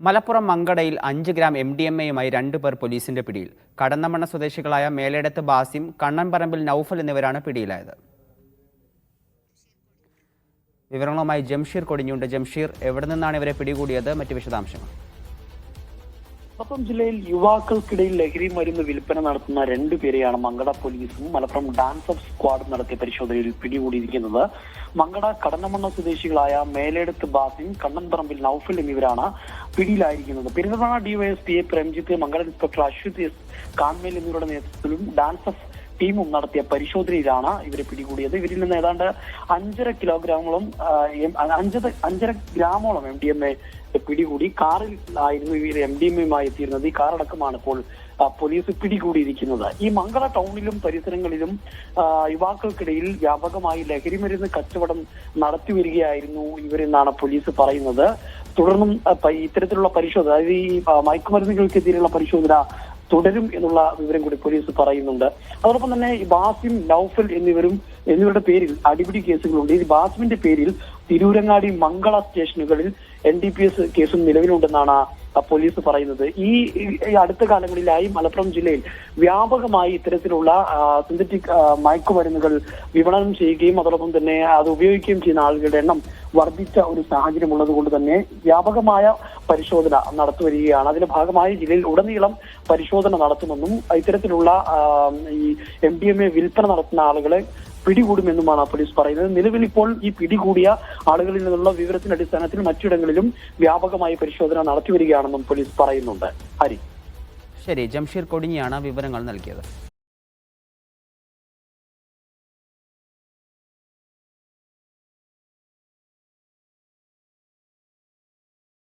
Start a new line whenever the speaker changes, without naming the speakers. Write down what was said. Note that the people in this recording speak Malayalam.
മലപ്പുറം മങ്കടയിൽ 5 ഗ്രാം MDMA-യുമായി 2 പേർ പോലീസിന്റെ പിടിയിൽ. കടന്നമണ്ണ സ്വദേശികളായ മേലേടത്ത് ബാസിം, കണ്ണൻപറമ്പിൽ നൌഫൽ എന്നിവരാണ് പിടിയിലായത്. വിവരങ്ങളുമായി ജംഷീർ കൊടിഞ്ഞുണ്ട്. ജംഷീർ, എവിടെ നിന്നാണ് ഇവരെ പിടികൂടിയത്? മറ്റ് വിശദാംശങ്ങൾ.
മലപ്പുറം ജില്ലയിൽ യുവാക്കൾക്കിടയിൽ ലഹരി മരുന്ന് വിൽപ്പന നടത്തുന്ന 2 പേരെയാണ് മങ്കട പോലീസും മലപ്പുറം ഡാൻസ് ഓഫ് സ്ക്വാഡും നടത്തിയ പരിശോധനയിൽ പിടികൂടിയിരിക്കുന്നത്. മങ്കട കടന്നമണ്ണ സ്വദേശികളായ മേലേടത്ത് ബാസിം, കണ്ണൻപറമ്പിൽ നൌഫൽ എന്നിവരാണ് പിടിയിലായിരിക്കുന്നത്. Perinthalmanna DYSP Premjith, Mankada inspector Ashwath S കാൺമേൽ എന്നിവരുടെ നേതൃത്വത്തിലും ഡാൻസ് ഓഫ് ടീമും നടത്തിയ പരിശോധനയിലാണ് ഇവരെ പിടികൂടിയത്. ഇവരിൽ നിന്ന് ഏതാണ്ട് 5.5 ഗ്രാമോളം MDMA പിടികൂടി. കാറിൽ ആയിരുന്നു ഇവർ MDMA-യുമായി എത്തിയിരുന്നത്. ഈ കാറടക്കമാണ് ഇപ്പോൾ പോലീസ് പിടികൂടിയിരിക്കുന്നത്. ഈ മംഗള ടൗണിലും പരിസരങ്ങളിലും യുവാക്കൾക്കിടയിൽ വ്യാപകമായി ലഹരിമരുന്ന് കച്ചവടം നടത്തി വരികയായിരുന്നു ഇവരെന്നാണ് പോലീസ് പറയുന്നത്. തുടർന്നും ഇത്തരത്തിലുള്ള പരിശോധന, അതായത് ഈ മയക്കുമരുന്നുകൾക്കെതിരെയുള്ള പരിശോധന തുടരും എന്നുള്ള വിവരം കൂടി പോലീസ് പറയുന്നുണ്ട്. അതോടൊപ്പം തന്നെ ഈ ബാസിം, നൌഫൽ എന്നിവരുടെ പേരിൽ അടിപിടി കേസുകളുണ്ട്. ഈ ബാസിമിന്റെ പേരിൽ തിരൂരങ്ങാടി, മംഗള സ്റ്റേഷനുകളിൽ NDPS കേസും നിലവിലുണ്ടെന്നാണ് പോലീസ് പറയുന്നത്. ഈ അടുത്ത കാലങ്ങളിലായി മലപ്പുറം ജില്ലയിൽ വ്യാപകമായി ഇത്തരത്തിലുള്ള സിന്തറ്റിക് മയക്കുമരുന്നുകൾ വിപണനം ചെയ്യുകയും അതോടൊപ്പം തന്നെ അത് ഉപയോഗിക്കുകയും ചെയ്യുന്ന ആളുകളുടെ എണ്ണം വർദ്ധിച്ച ഒരു സാഹചര്യം ഉള്ളത് കൊണ്ട് തന്നെ വ്യാപകമായ പരിശോധന നടത്തിവരികയാണ്. അതിന്റെ ഭാഗമായി ജില്ലയിൽ ഉടനീളം പരിശോധന നടത്തുമെന്നും ഇത്തരത്തിലുള്ള ഈ MDMA വിൽപ്പന നടത്തുന്ന ആളുകളെ പിടികൂടുമെന്നുമാണ് പോലീസ് പറയുന്നത്. നിലവിൽ ഇപ്പോൾ ഈ പിടികൂടിയ ആളുകളിൽ നിന്നുള്ള വിവരത്തിന്റെ അടിസ്ഥാനത്തിൽ മറ്റിടങ്ങളിലും വ്യാപകമായി പരിശോധന നടത്തിവരികയാണെന്നും പോലീസ് പറയുന്നുണ്ട്. ഹരി.
ശരി, ജംഷീർ കൊടിഞ്ഞിയാണ് വിവരങ്ങൾ നൽകിയത്.